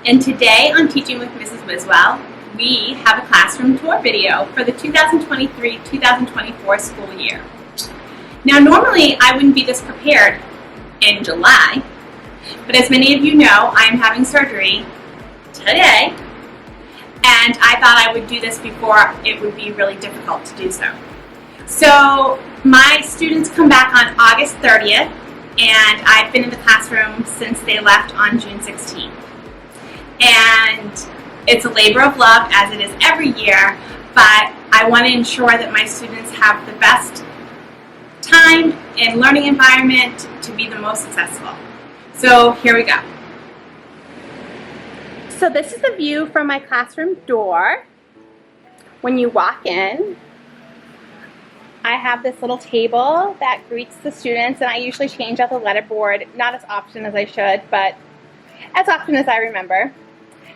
And today on Teaching with Mrs. Wiswell, we have a classroom tour video for the 2023-2024 school year. Now normally I wouldn't be this prepared in July, but as many of you know, I am having surgery today, and I thought I would do this before it would be really difficult to do so. So my students come back on August 30th, and I've been in the classroom since they left on June 16th. And it's a labor of love, as it is every year, but I want to ensure that my students have the best time and learning environment to be the most successful. So here we go. So this is the view from my classroom door. When you walk in, I have this little table that greets the students, and I usually change out the letterboard, not as often as I should, but as often as I remember.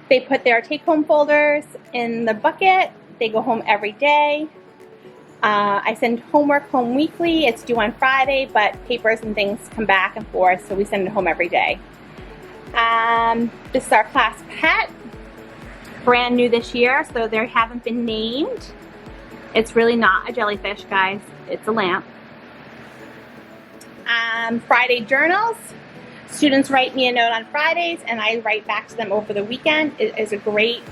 They put their take-home folders in the bucket. They go home every day. I send homework home weekly. It's due on Friday, but papers and things come back and forth, so we send it home every day. This is our class pet. Brand new this year, so they haven't been named. It's really not a jellyfish, guys. It's a lamp. Friday journals. Students write me a note on Fridays, and I write back to them over the weekend. It is a great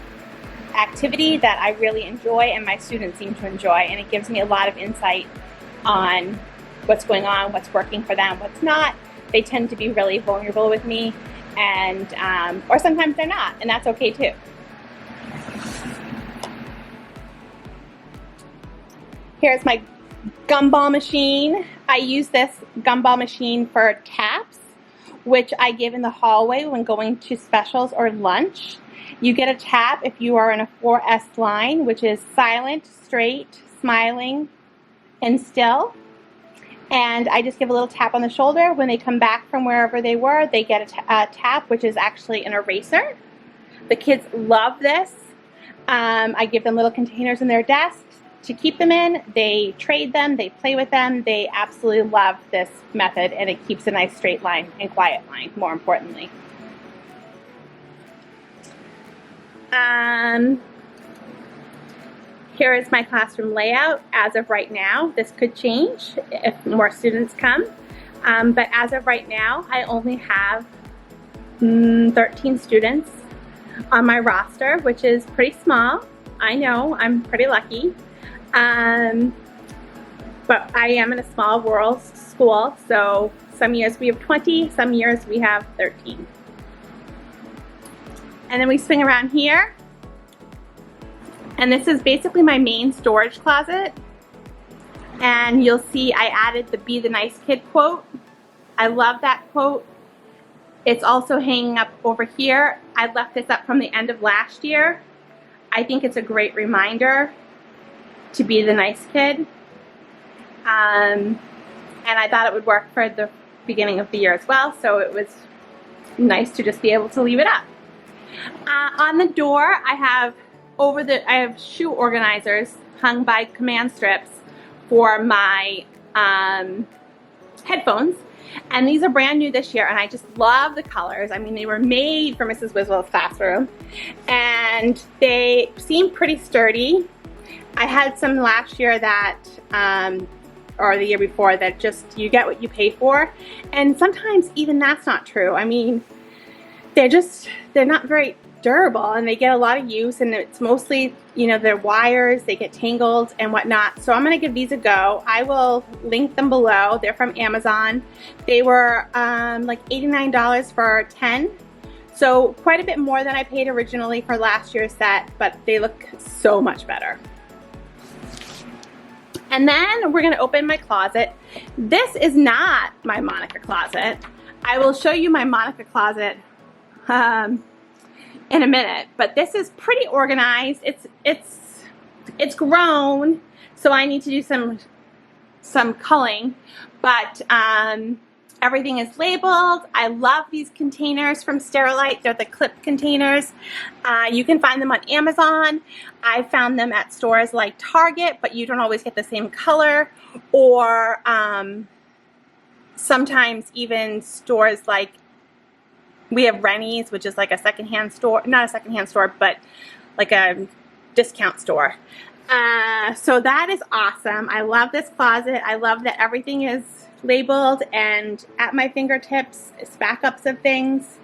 activity that I really enjoy, and my students seem to enjoy, and it gives me a lot of insight on what's going on, what's working for them, what's not. They tend to be really vulnerable with me, and or sometimes they're not, and that's okay too. Here's my gumball machine. I use this gumball machine for taps, which I give in the hallway when going to specials or lunch. You get a tap if you are in a 4S line, which is silent, straight, smiling, and still. And I just give a little tap on the shoulder. When they come back from wherever they were, they get a tap, which is actually an eraser. The kids love this. I give them little containers in their desks to keep them in. They trade them, they play with them. They absolutely love this method, and it keeps a nice straight line and quiet line, more importantly. Here is my classroom layout as of right now. This could change if more students come, but as of right now, I only have 13 students on my roster, which is pretty small. I know, I'm pretty lucky. But I am in a small rural school, so some years we have 20, some years we have 13. And then we swing around here, and this is basically my main storage closet. And you'll see I added the "Be the Nice Kid" quote. I love that quote. It's also hanging up over here. I left this up from the end of last year. I think it's a great reminder to be the nice kid. And I thought it would work for the beginning of the year as well, so it was nice to just be able to leave it up. On the door, I have shoe organizers hung by command strips for my headphones. And these are brand new this year, and I just love the colors. I mean, they were made for Mrs. Wiswell's classroom, and they seem pretty sturdy. I had some last year that, or the year before, that just, you get what you pay for. And sometimes even that's not true. I mean, they're not very durable, and they get a lot of use, and it's mostly, you know, their wires, they get tangled and whatnot. So I'm gonna give these a go. I will link them below. They're from Amazon. They were like $89 for 10. So quite a bit more than I paid originally for last year's set, but they look so much better. And then we're gonna open my closet. This is not my Monica closet. I will show you my Monica closet in a minute, but this is pretty organized. It's grown, so I need to do some culling, but everything is labeled. I love these containers from Sterilite. They're the clip containers. You can find them on Amazon. I found them at stores like Target, but you don't always get the same color, or sometimes even stores like we have Rennie's, which is like a secondhand store, not a secondhand store, but like a discount store. So that is awesome. I love this closet. I love that everything is labeled and at my fingertips. It's backups of things.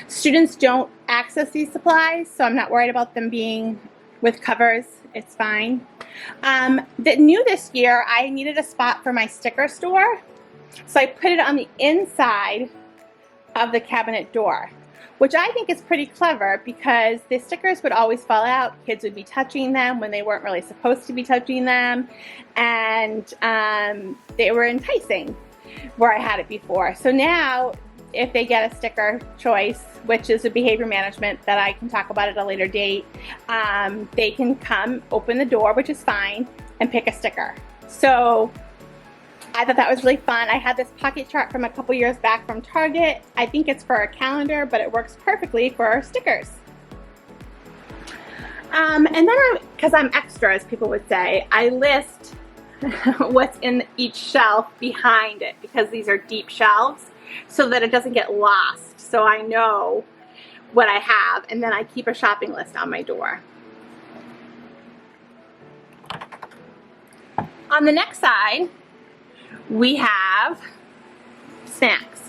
Students don't access these supplies, so I'm not worried about them being with covers. It's fine. The new this year, I needed a spot for my sticker store, so I put it on the inside of the cabinet door, which I think is pretty clever because the stickers would always fall out. Kids would be touching them when they weren't really supposed to be touching them, and they were enticing where I had it before. So now, if they get a sticker choice, which is a behavior management that I can talk about at a later date, they can come, open the door, which is fine, and pick a sticker. So I thought that was really fun. I had this pocket chart from a couple years back from Target. I think it's for a calendar, but it works perfectly for stickers. And then, because I'm extra, as people would say, I list what's in each shelf behind it, because these are deep shelves, so that it doesn't get lost. So I know what I have, and then I keep a shopping list on my door. On the next side, we have snacks.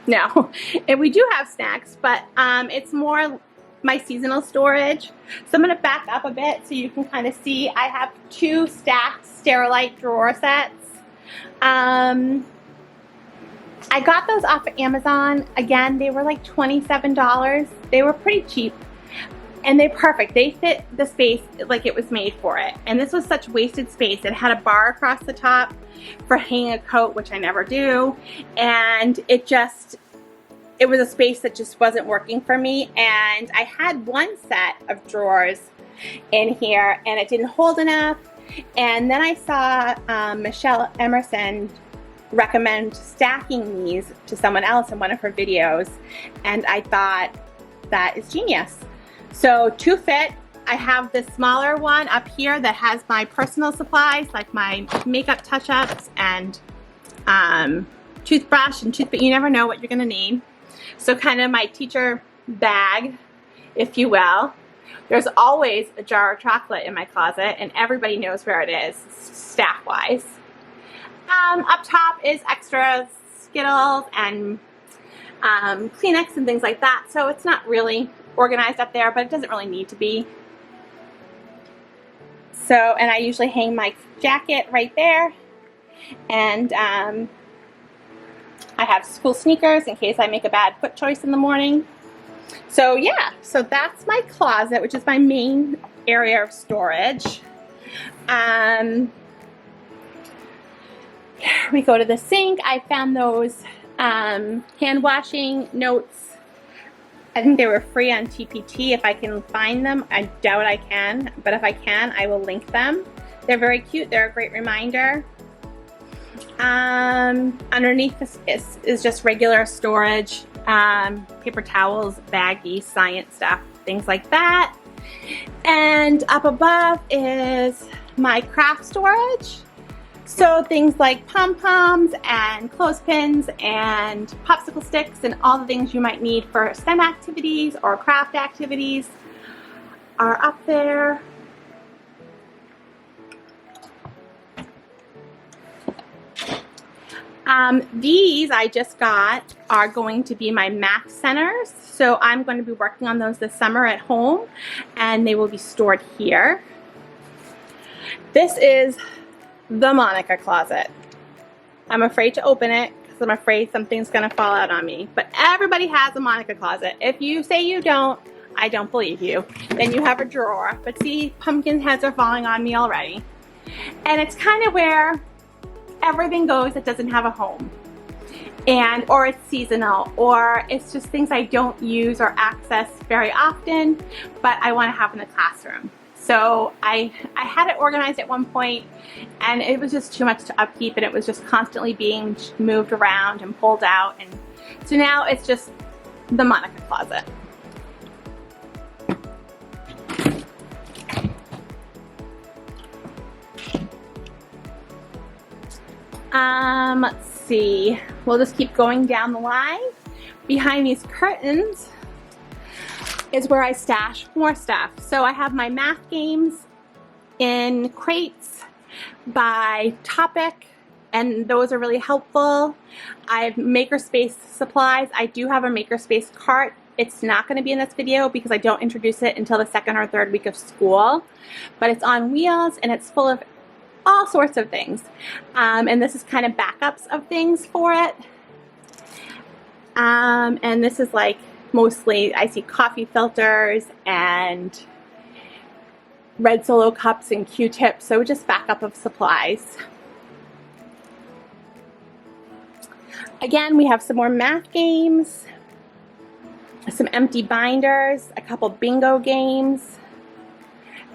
No, and we do have snacks, but it's more my seasonal storage. So I'm going to back up a bit so you can kind of see. I have 2 stacked Sterilite drawer sets. I got those off of Amazon. Again, they were like $27. They were pretty cheap. And they're perfect. They fit the space like it was made for it. And this was such wasted space. It had a bar across the top for hanging a coat, which I never do. And it was a space that just wasn't working for me. And I had one set of drawers in here and it didn't hold enough. And then I saw Michelle Emerson recommend stacking these to someone else in one of her videos. And I thought, that is genius. So 2 fit. I have this smaller one up here that has my personal supplies, like my makeup touch-ups and toothbrush and toothpaste. You never know what you're gonna need. So kind of my teacher bag, if you will. There's always a jar of chocolate in my closet, and everybody knows where it is, staff-wise. Up top is extra Skittles and Kleenex and things like that. So it's not really organized up there, but it doesn't really need to be. So, and I usually hang my jacket right there. And I have school sneakers in case I make a bad foot choice in the morning. So yeah, so that's my closet, which is my main area of storage. We go to the sink. I found those hand washing notes. I think they were free on TPT. If I can find them, I doubt I can, but if I can, I will link them. They're very cute. They're a great reminder. Underneath this is just regular storage, paper towels, baggies, science stuff, things like that. And up above is my craft storage. So things like pom-poms and clothespins and popsicle sticks and all the things you might need for STEM activities or craft activities are up there. These I just got are going to be my math centers. So I'm going to be working on those this summer at home, and they will be stored here. This is the Monica closet. I'm afraid to open it because I'm afraid something's gonna fall out on me. But everybody has a Monica closet. If you say you don't, I don't believe you. Then you have a drawer. But see, pumpkin heads are falling on me already. And it's kind of where everything goes that doesn't have a home. Or it's seasonal, or it's just things I don't use or access very often, but I want to have in the classroom. So I had it organized at one point, and it was just too much to upkeep, and it was just constantly being moved around and pulled out. And so now it's just the Monica closet. Let's see. We'll just keep going down the line. Behind these curtains is where I stash more stuff. So I have my math games in crates by topic, and those are really helpful. I have makerspace supplies. I do have a makerspace cart. It's not going to be in this video because I don't introduce it until the second or third week of school, but it's on wheels and it's full of all sorts of things. And this is kind of backups of things for it. And this is like mostly, I see coffee filters and red Solo cups and Q-tips, so just backup of supplies. Again, we have some more math games, some empty binders, a couple bingo games.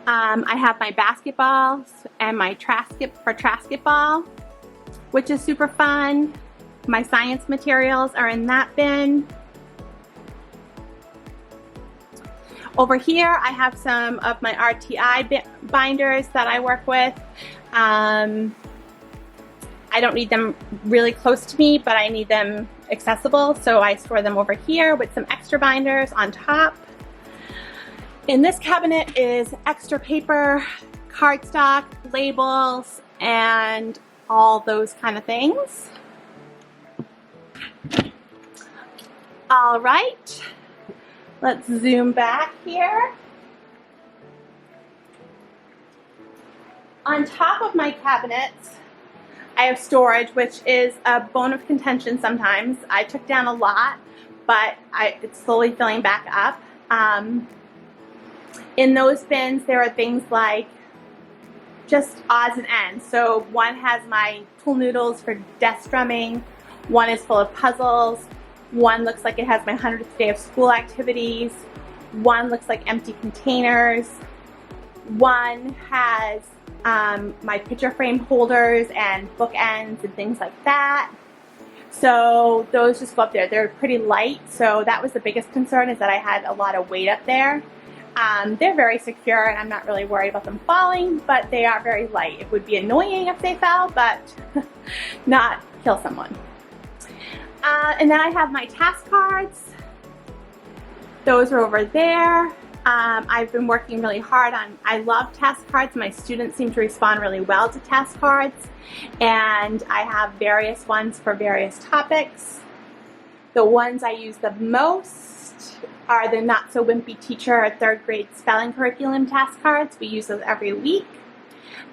I have my basketballs and my trasketball, which is super fun. My science materials are in that bin. Over here, I have some of my RTI binders that I work with. I don't need them really close to me, but I need them accessible, so I store them over here with some extra binders on top. In this cabinet is extra paper, cardstock, labels, and all those kind of things. All right, let's zoom back here. On top of my cabinets, I have storage, which is a bone of contention sometimes. I took down a lot, but it's slowly filling back up. In those bins, there are things like just odds and ends. So one has my pool noodles for desk drumming, one is full of puzzles, one looks like it has my 100th day of school activities, one looks like empty containers, one has my picture frame holders and bookends and things like that. So those just go up there. They're pretty light, so that was the biggest concern, is that I had a lot of weight up there. They're very secure and I'm not really worried about them falling, but they are very light. It would be annoying if they fell, but not kill someone. And then I have my task cards. Those are over there. I've been working really hard on, I love task cards. My students seem to respond really well to task cards, and I have various ones for various topics. The ones I use the most are the Not So Wimpy Teacher 3rd grade spelling curriculum task cards. We use those every week.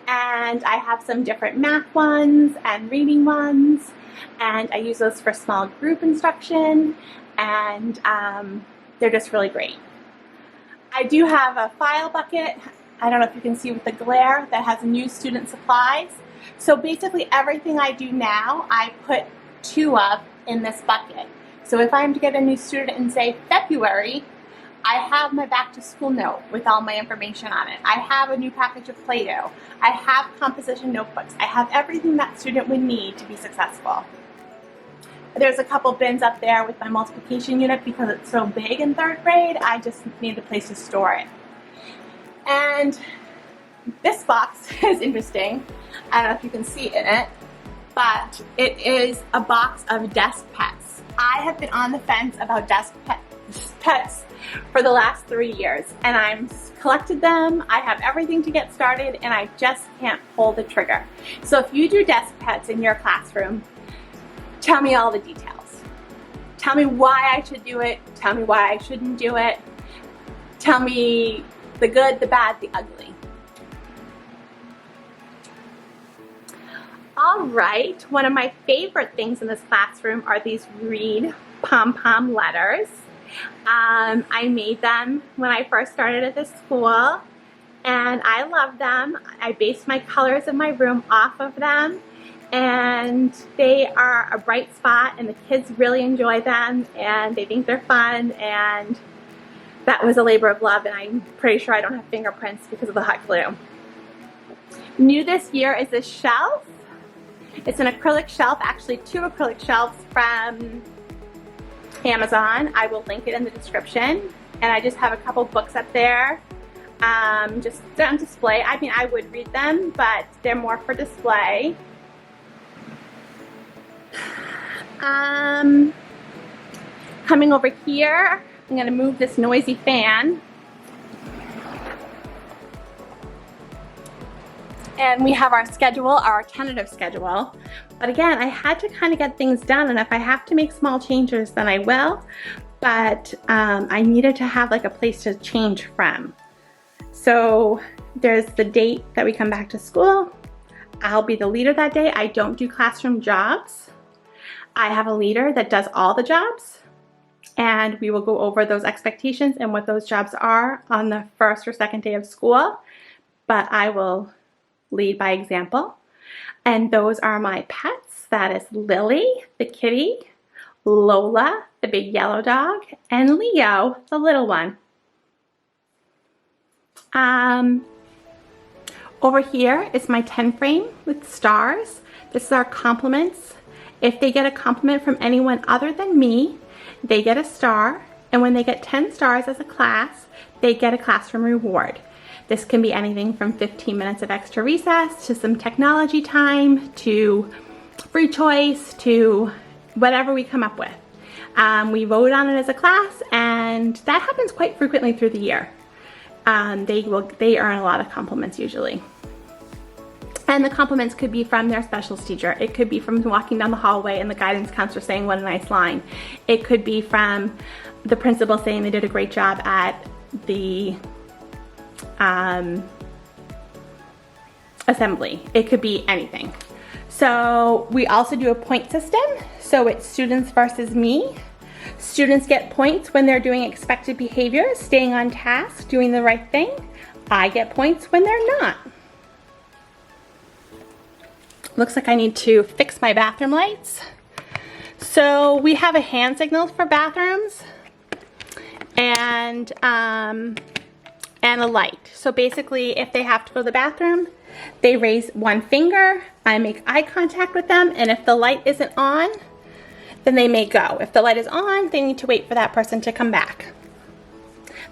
And I have some different math ones and reading ones, and I use those for small group instruction, and they're just really great. I do have a file bucket, I don't know if you can see with the glare, that has new student supplies. So basically everything I do now, I put 2 of in this bucket. So if I'm to get a new student in, say, February, I have my back to school note with all my information on it. I have a new package of Play-Doh. I have composition notebooks. I have everything that student would need to be successful. There's a couple bins up there with my multiplication unit because it's so big in 3rd grade. I just need a place to store it. And this box is interesting. I don't know if you can see in it, but it is a box of desk pets. I have been on the fence about desk pets for the last 3 years, and I've collected them. I have everything to get started, and I just can't pull the trigger. So if you do desk pets in your classroom, tell me all the details. Tell me why I should do it. Tell me why I shouldn't do it. Tell me the good, the bad, the ugly. All right, one of my favorite things in this classroom are these read pom-pom letters. I made them when I first started at this school, and I love them. I based my colors in my room off of them, and they are a bright spot, and the kids really enjoy them, and they think they're fun, and that was a labor of love, and I'm pretty sure I don't have fingerprints because of the hot glue. New this year is this shelf. It's an acrylic shelf, actually 2 acrylic shelves from Amazon. I will link it in the description, and I just have a couple books up there, just on display. I mean, I would read them, but they're more for display. Coming over here, I'm going to move this noisy fan. And we have our schedule, our tentative schedule. But again, I had to kind of get things done, and if I have to make small changes, then I will. But I needed to have like a place to change from. So there's the date that we come back to school. I'll be the leader that day. I don't do classroom jobs. I have a leader that does all the jobs, and we will go over those expectations and what those jobs are on the first or second day of school. But I will lead by example. And those are my pets. That is Lily, the kitty, Lola, the big yellow dog, and Leo, the little one. Over here is my 10 frame with stars. This is our compliments. If they get a compliment from anyone other than me, they get a star. And when they get 10 stars as a class, they get a classroom reward. This can be anything from 15 minutes of extra recess to some technology time to free choice to whatever we come up with. We vote on it as a class, and that happens quite frequently through the year. They earn a lot of compliments usually. And the compliments could be from their specials teacher. It could be from walking down the hallway and the guidance counselor saying what a nice line. It could be from the principal saying they did a great job at the assembly. It could be anything. So we also do a point system. So it's students versus me. Students get points when they're doing expected behaviors, staying on task, doing the right thing. I get points when they're not. Looks like I need to fix my bathroom lights. So we have a hand signal for bathrooms and a light. So basically, if they have to go to the bathroom, they raise one finger, I make eye contact with them, and if the light isn't on, then they may go. If the light is on, they need to wait for that person to come back.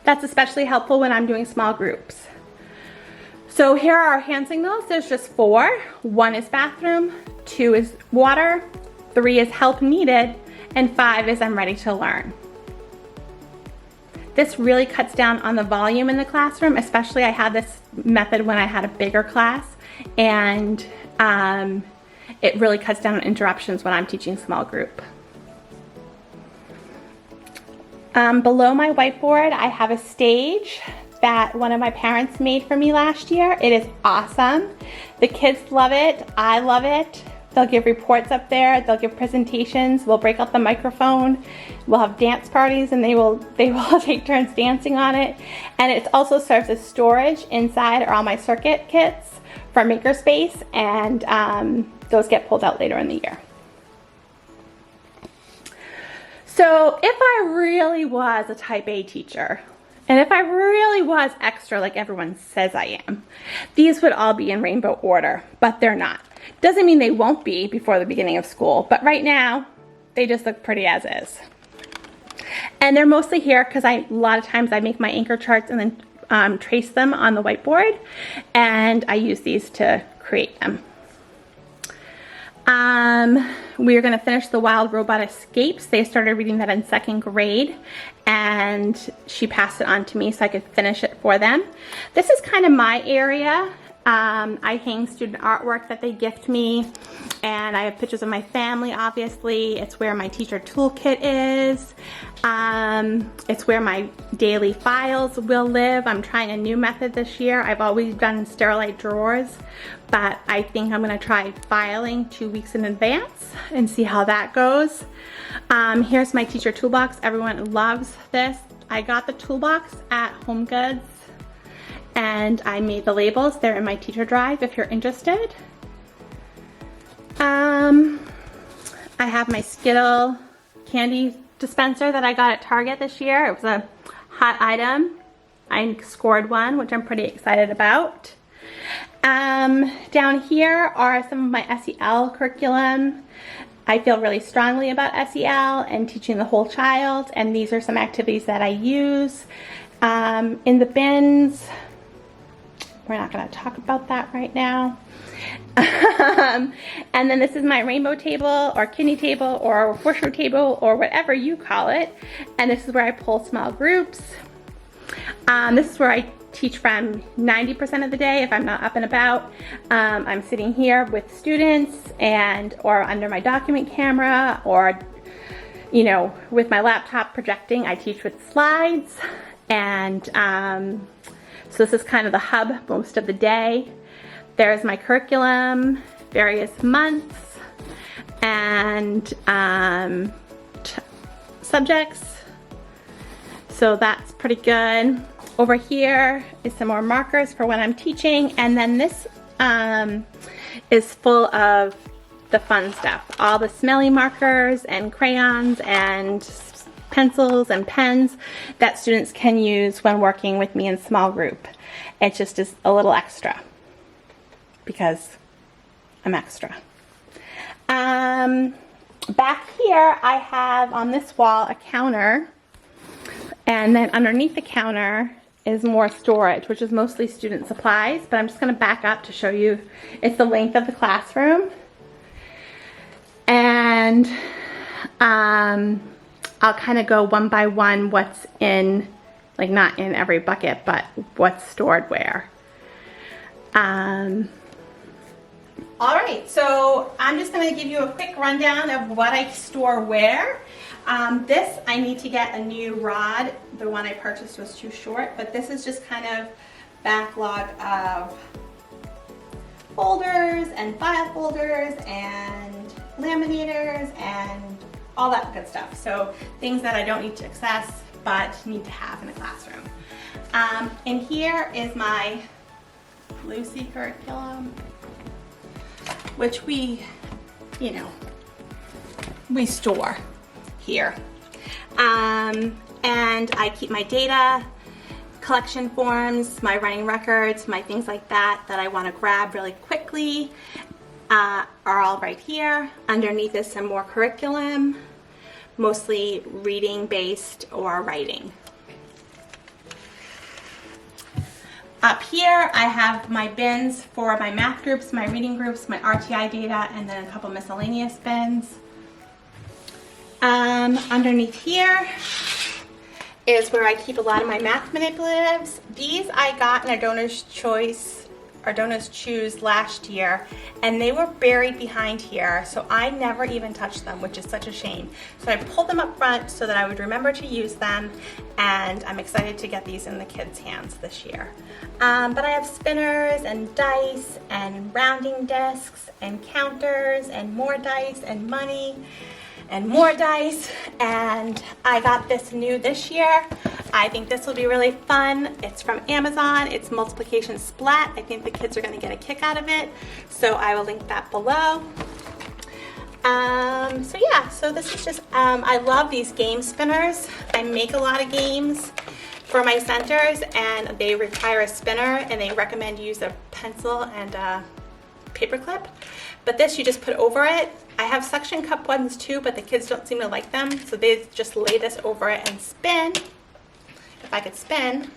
That's especially helpful when I'm doing small groups. So here are our hand signals. There's just 4. 1 is bathroom, 2 is water, 3 is help needed, and 5 is I'm ready to learn. This really cuts down on the volume in the classroom, especially I had this method when I had a bigger class, and it really cuts down on interruptions when I'm teaching small group. Below my whiteboard, I have a stage that one of my parents made for me last year. It is awesome. The kids love it. I love it. They'll give reports up there. They'll give presentations. We'll break out the microphone. We'll have dance parties, and they will take turns dancing on it. And it also serves as storage. Inside are all my circuit kits for Makerspace, and those get pulled out later in the year. So if I really was a type A teacher, and if I really was extra like everyone says I am, these would all be in rainbow order, but they're not. Doesn't mean they won't be before the beginning of school, but right now, they just look pretty as is. And they're mostly here because a lot of times I make my anchor charts and then trace them on the whiteboard, and I use these to create them. We are going to finish The Wild Robot Escapes. They started reading that in 2nd grade, and she passed it on to me so I could finish it for them. This is kind of my area. I hang student artwork that they gift me, and I have pictures of my family, obviously. It's where my teacher toolkit is. It's where my daily files will live. I'm trying a new method this year. I've always done Sterilite drawers, but I think I'm gonna try filing 2 weeks in advance and see how that goes. Here's my teacher toolbox. Everyone loves this. I got the toolbox at Home Goods, and I made the labels. They're in my teacher drive if you're interested. I have my Skittle candy dispenser that I got at Target this year. It was a hot item. I scored one, which I'm pretty excited about. Down here are some of my SEL curriculum. I feel really strongly about SEL and teaching the whole child, and these are some activities that I use. In the bins, we're not going to talk about that right now. And then this is my rainbow table or kidney table or horseshoe table or whatever you call it. And this is where I pull small groups. This is where I teach from 90% of the day if I'm not up and about. I'm sitting here with students or under my document camera or, you know, with my laptop projecting. I teach with slides. And so this is kind of the hub most of the day. There's my curriculum, various months, and subjects. So that's pretty good. Over here is some more markers for when I'm teaching. And then this is full of the fun stuff. All the smelly markers and crayons and pencils and pens that students can use when working with me in small group. It just is a little extra because I'm extra. Back here I have on this wall a counter, and then underneath the counter is more storage, which is mostly student supplies, but I'm just going to back up to show you. It's the length of the classroom, and I'll kind of go one by one what's in, like not in every bucket, but what's stored where. All right, so I'm just going to give you a quick rundown of what I store where. This, I need to get a new rod. The one I purchased was too short, but this is just kind of backlog of folders and file folders and laminators and all that good stuff. So things that I don't need to access but need to have in a classroom. And here is my Lucy curriculum, which we store here. And I keep my data, collection forms, my running records, my things like that I want to grab really quickly are all right here. Underneath is some more curriculum, mostly reading based or writing. Up here I have my bins for my math groups, my reading groups, my RTI data, and then a couple miscellaneous bins. Underneath here is where I keep a lot of my math manipulatives. These I got in a Donor's Choice or Donor's Choose last year, and they were buried behind here, so I never even touched them, which is such a shame. So I pulled them up front so that I would remember to use them, and I'm excited to get these in the kids' hands this year. But I have spinners and dice and rounding discs and counters and more dice and money and more dice, and I got this new this year. I think this will be really fun. It's from Amazon. It's multiplication splat. I think the kids are going to get a kick out of it, so I will link that below. So yeah, so this is just, I love these game spinners. I make a lot of games for my centers, and they require a spinner, and they recommend you use a pencil and a paper clip. But this you just put over it. I have suction cup ones too, but the kids don't seem to like them, so they just lay this over it and spin. If I could spin.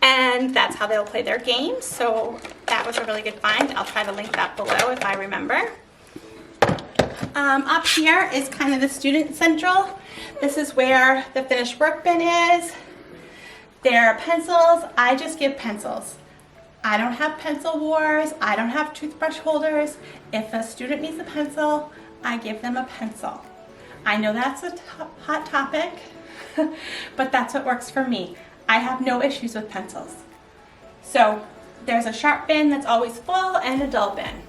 And that's how they'll play their games. So that was a really good find. I'll try to link that below if I remember. Up here is kind of the student central. This is where the finished work bin is. There are pencils. I just give pencils. I don't have pencil wars. I don't have toothbrush holders. If a student needs a pencil, I give them a pencil. I know that's a hot topic, but that's what works for me. I have no issues with pencils. So there's a sharp bin that's always full and a dull bin.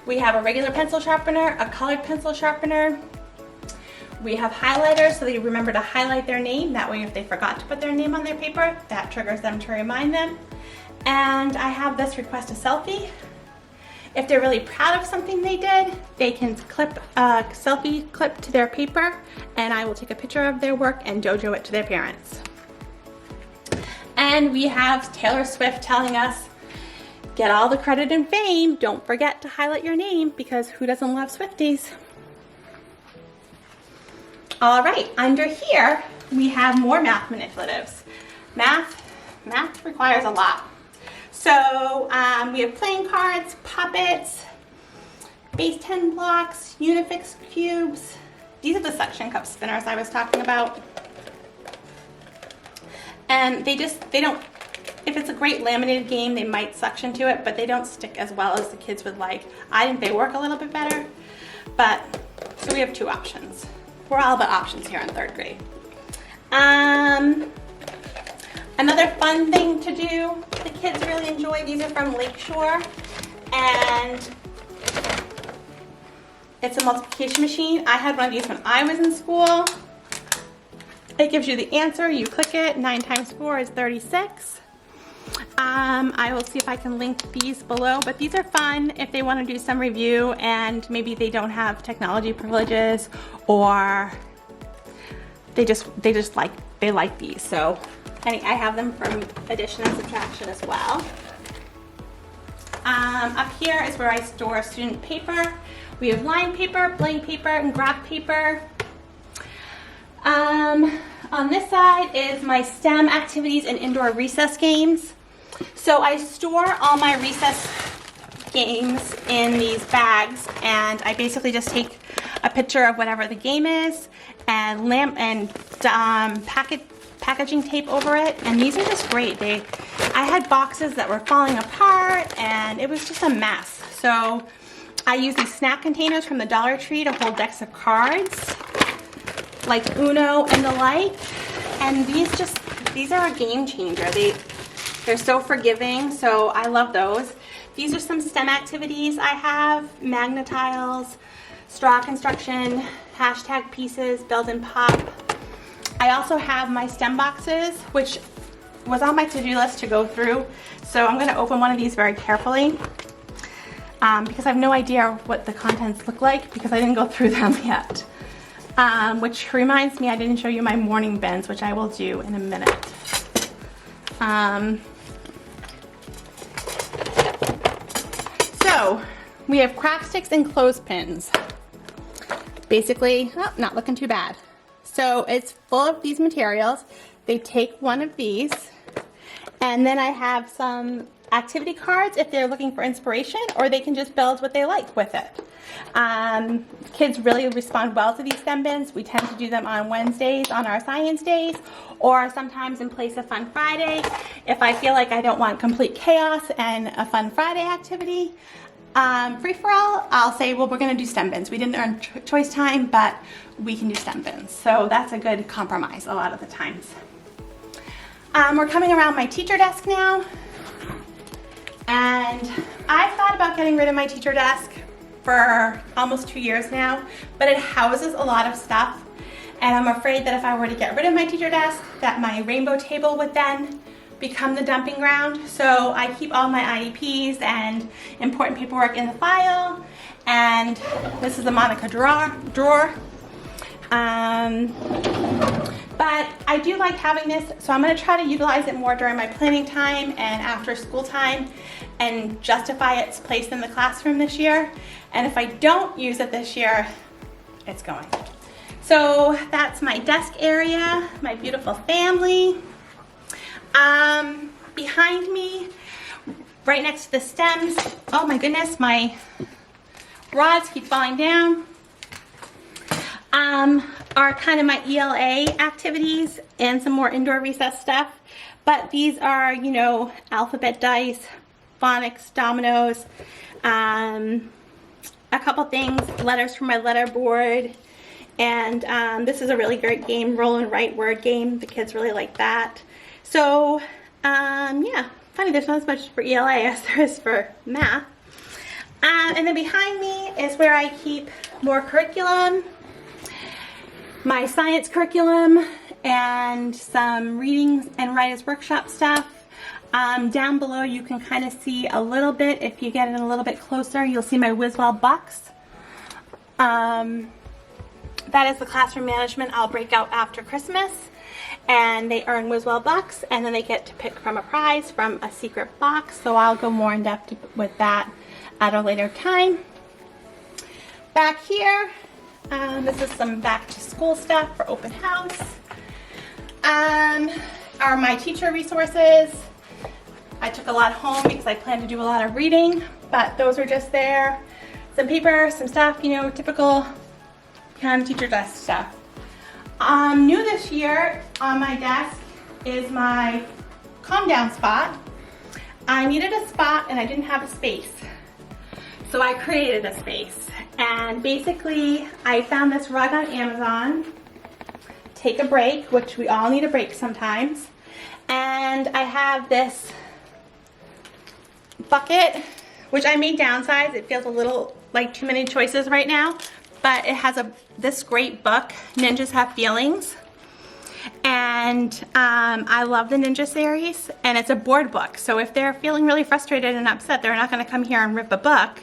We have a regular pencil sharpener, a colored pencil sharpener. We have highlighters so they remember to highlight their name. That way if they forgot to put their name on their paper, that triggers them to remind them. And I have this request a selfie. If they're really proud of something they did, they can clip a selfie clip to their paper, and I will take a picture of their work and dojo it to their parents. And we have Taylor Swift telling us, get all the credit and fame, don't forget to highlight your name, because who doesn't love Swifties? All right, under here, we have more math manipulatives. Math requires a lot. So we have playing cards, puppets, base 10 blocks, Unifix cubes. These are the suction cup spinners I was talking about. And they don't, if it's a great laminated game, they might suction to it, but they don't stick as well as the kids would like. I think they work a little bit better, but, so we have two options. We're all about options here in 3rd grade. Another fun thing to do, the kids really enjoy, these are from Lakeshore, and it's a multiplication machine. I had one of these when I was in school. It gives you the answer, you click it, 9 times 4 is 36. I will see if I can link these below, but these are fun if they want to do some review and maybe they don't have technology privileges, or they like these. So I have them from addition and subtraction as well. Up here is where I store student paper. We have line paper, blank paper, and graph paper. On this side is my STEM activities and indoor recess games. So I store all my recess games in these bags, and I basically just take a picture of whatever the game is and packaging tape over it, and these are just great. I had boxes that were falling apart and it was just a mess. So I use these snack containers from the Dollar Tree to hold decks of cards like Uno and the like, and these are a game changer. They're so forgiving, so I love those. These are some STEM activities I have: magnetiles, straw construction, hashtag pieces, build and pop. I also have my STEM boxes, which was on my to-do list to go through, so I'm going to open one of these very carefully because I have no idea what the contents look like because I didn't go through them yet. Which reminds me, I didn't show you my morning bins, which I will do in a minute. So we have craft sticks and clothespins. Basically, not looking too bad. So it's full of these materials. They take one of these, and then I have some activity cards if they're looking for inspiration, or they can just build what they like with it. Kids really respond well to these STEM bins. We tend to do them on Wednesdays on our science days, or sometimes in place of Fun Friday. If I feel like I don't want complete chaos and a Fun Friday activity, free-for-all, I'll say, well, we're going to do STEM bins. We didn't earn choice time, but we can do STEM bins. So that's a good compromise a lot of the times. We're coming around my teacher desk now, and I've thought about getting rid of my teacher desk for almost 2 years now, but it houses a lot of stuff, and I'm afraid that if I were to get rid of my teacher desk, that my rainbow table would then become the dumping ground. So I keep all my IEPs and important paperwork in the file, and this is a Monica drawer. But I do like having this, so I'm going to try to utilize it more during my planning time and after school time and justify its place in the classroom this year. And if I don't use it this year, it's going. So that's my desk area, my beautiful family. Behind me, right next to the stems, oh my goodness, my rods keep falling down, are kind of my ELA activities and some more indoor recess stuff. But these are, you know, alphabet dice, phonics, dominoes, a couple things, letters from my letter board, and this is a really great game, roll and write word game. The kids really like that. So yeah, funny, there's not as much for ELA as there is for math. And then behind me is where I keep more curriculum, my science curriculum, and some reading and writers workshop stuff. Down below you can kind of see a little bit, if you get it a little bit closer, you'll see my Wiswell Bucks. That is the classroom management I'll break out after Christmas, and they earn Wiswell Bucks, and then they get to pick from a prize from a secret box, so I'll go more in depth with that at a later time. Back here, this is some back to school stuff for open house. Are my teacher resources. I took a lot home because I plan to do a lot of reading, but those are just there. Some paper, some stuff, you know, typical kind of teacher desk stuff. New this year on my desk is my calm down spot. I needed a spot and I didn't have a space. So I created a space. And basically I found this rug on Amazon. Take a break, which we all need a break sometimes. And I have this bucket, which I may downsize. It feels a little like too many choices right now. But it has this great book, Ninjas Have Feelings. And I love the Ninja series, and it's a board book. So if they're feeling really frustrated and upset, they're not going to come here and rip a book.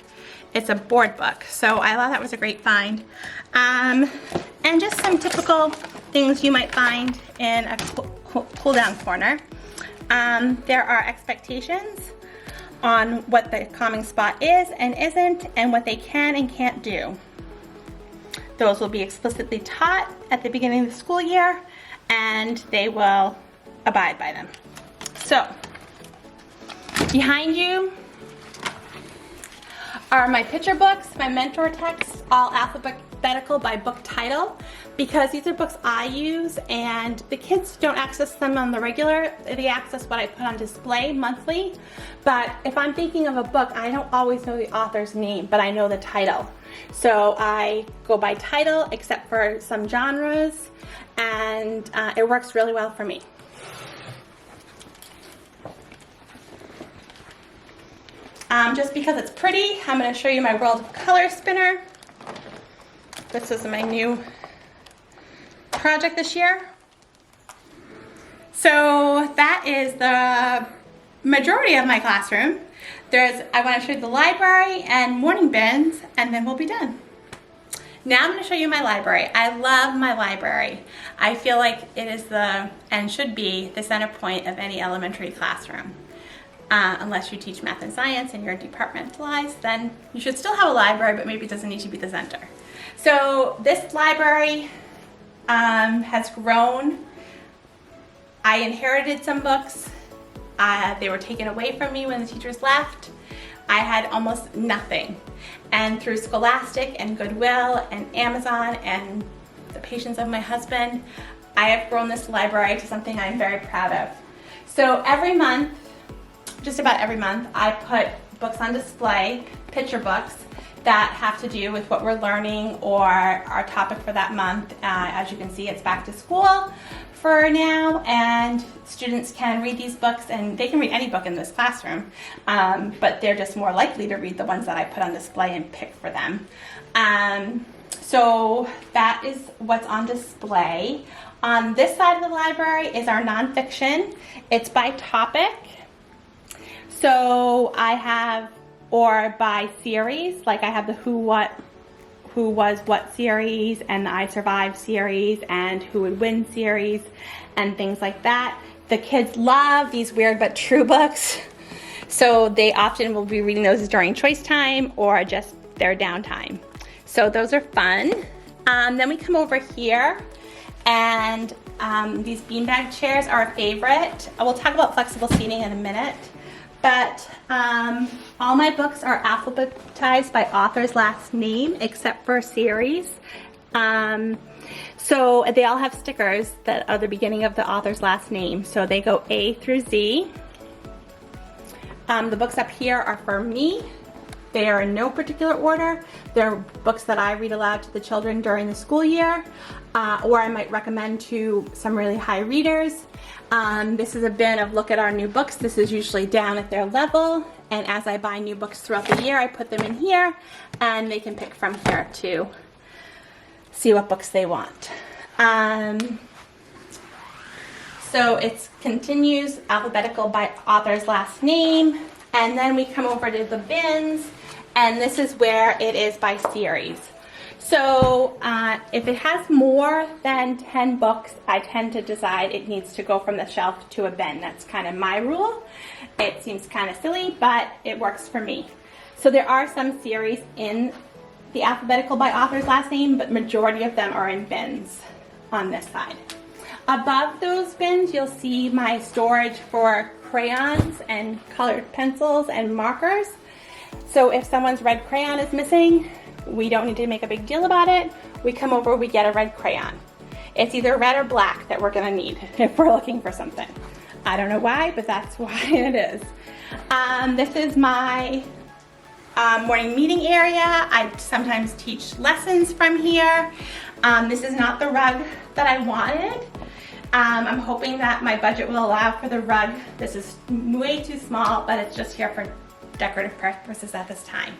It's a board book. So I thought that was a great find. And just some typical things you might find in a cool down corner. There are expectations on what the calming spot is and isn't, and what they can and can't do. Those will be explicitly taught at the beginning of the school year, and they will abide by them. So, behind you are my picture books, my mentor texts, all alphabetical by book title, because these are books I use, and the kids don't access them on the regular. They access what I put on display monthly. But if I'm thinking of a book, I don't always know the author's name, but I know the title. So I go by title, except for some genres, and it works really well for me. Just because it's pretty, I'm going to show you my World of Color spinner. This is my new project this year. So that is the majority of my classroom. I want to show you the library and morning bins, and then we'll be done. Now I'm going to show you my library. I love my library. I feel like it is and should be the center point of any elementary classroom. Unless you teach math and science and you're departmentalized, then you should still have a library, but maybe it doesn't need to be the center. So this library has grown. I inherited some books. They were taken away from me when the teachers left. I had almost nothing. And through Scholastic and Goodwill and Amazon and the patience of my husband, I have grown this library to something I'm very proud of. So every month, just about every month, I put books on display, picture books, that have to do with what we're learning or our topic for that month. As you can see, it's back to school for now, and students can read these books, and they can read any book in this classroom, but they're just more likely to read the ones that I put on display and pick for them. So that is what's on display. On this side of the library is our nonfiction. It's by topic. So I have, or by series, like I have the Who Was What series, and the I Survived series, and Who Would Win series, and things like that. The kids love these weird but true books, so they often will be reading those during choice time or just their downtime. So those are fun. Then we come over here, and these beanbag chairs are a favorite. We'll talk about flexible seating in a minute. But all my books are alphabetized by author's last name, except for series. So they all have stickers that are the beginning of the author's last name. So they go A through Z. The books up here are for me. They are in no particular order. They're books that I read aloud to the children during the school year, or I might recommend to some really high readers. This is a bin of look at our new books. This is usually down at their level, and as I buy new books throughout the year, I put them in here, and they can pick from here to see what books they want. So it continues alphabetical by author's last name, and then we come over to the bins, and this is where it is by series. So if it has more than 10 books, I tend to decide it needs to go from the shelf to a bin. That's kind of my rule. It seems kind of silly, but it works for me. So there are some series in the alphabetical by author's last name, but majority of them are in bins on this side. Above those bins, you'll see my storage for crayons and colored pencils and markers. So if someone's red crayon is missing, we don't need to make a big deal about it. We come over, we get a red crayon. It's either red or black that we're gonna need if we're looking for something. I don't know why, but that's why it is. This is my morning meeting area. I sometimes teach lessons from here. This is not the rug that I wanted. I'm hoping that my budget will allow for the rug. This is way too small, but it's just here for decorative purposes at this time.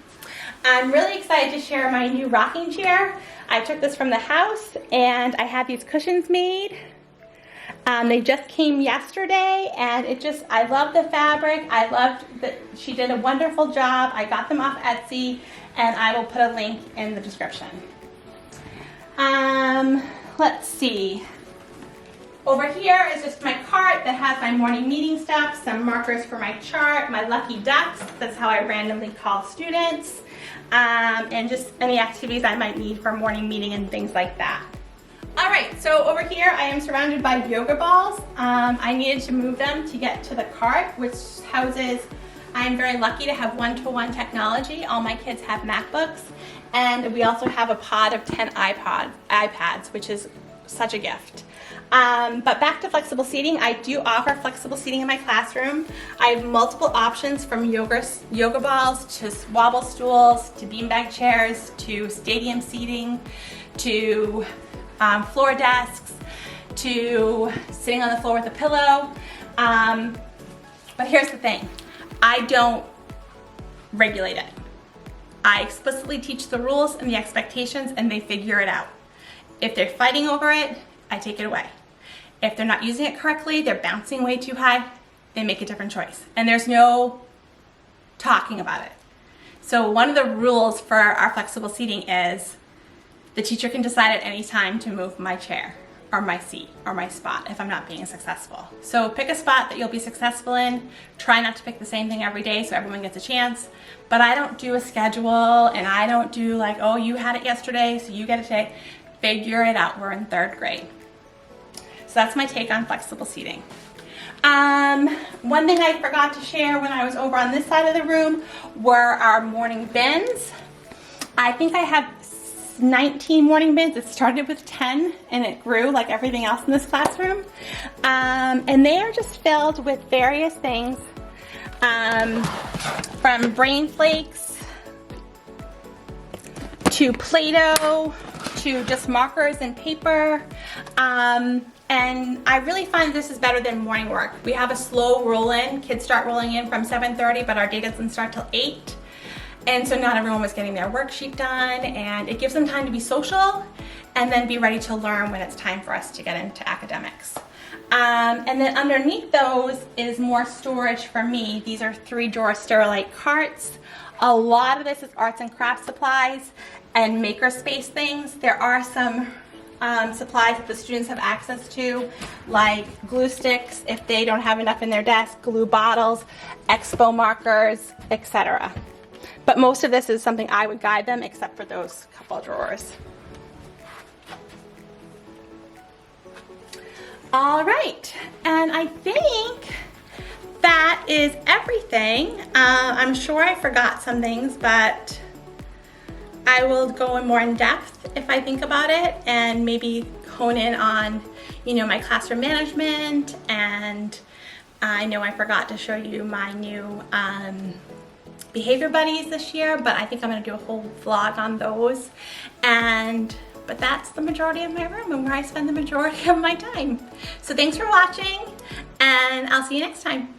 I'm really excited to share my new rocking chair. I took this from the house and I had these cushions made. They just came yesterday and I love the fabric. I loved that she did a wonderful job. I got them off Etsy and I will put a link in the description. Let's see. Over here is just my cart that has my morning meeting stuff, some markers for my chart, my lucky ducks, that's how I randomly call students, and just any activities I might need for morning meeting and things like that. All right, so over here I am surrounded by yoga balls. I needed to move them to get to the cart, which houses, I'm very lucky to have one-to-one technology. All my kids have MacBooks, and we also have a pod of 10 iPads, which is such a gift. But back to flexible seating, I do offer flexible seating in my classroom. I have multiple options from yoga balls to wobble stools to beanbag chairs to stadium seating to floor desks to sitting on the floor with a pillow. But here's the thing, I don't regulate it. I explicitly teach the rules and the expectations and they figure it out. If they're fighting over it, I take it away. If they're not using it correctly, they're bouncing way too high, they make a different choice. And there's no talking about it. So one of the rules for our flexible seating is the teacher can decide at any time to move my chair or my seat or my spot if I'm not being successful. So pick a spot that you'll be successful in. Try not to pick the same thing every day so everyone gets a chance. But I don't do a schedule and I don't do like, oh, you had it yesterday, so you get it today. Figure it out. We're in 3rd grade. So that's my take on flexible seating. One thing I forgot to share when I was over on this side of the room were our morning bins. I think I have 19 morning bins. It started with 10 and it grew like everything else in this classroom. And they are just filled with various things, from brain flakes to Play-Doh to just markers and paper. And I really find this is better than morning work. We have a slow roll-in. Kids start rolling in from 7:30, but our day doesn't start till 8. And so not everyone was getting their worksheet done, and it gives them time to be social and then be ready to learn when it's time for us to get into academics. And then underneath those is more storage for me. These are 3-drawer Sterilite carts. A lot of this is arts and crafts supplies and makerspace things. There are some supplies that the students have access to, like glue sticks if they don't have enough in their desk, glue bottles, expo markers, etc. But most of this is something I would guide them, except for those couple drawers. All right, and I think that is everything. I'm sure I forgot some things, but I will go in more in depth if I think about it and maybe hone in on, my classroom management. And I know I forgot to show you my new behavior buddies this year, but I think I'm gonna do a whole vlog on those. But that's the majority of my room and where I spend the majority of my time. So thanks for watching, and I'll see you next time.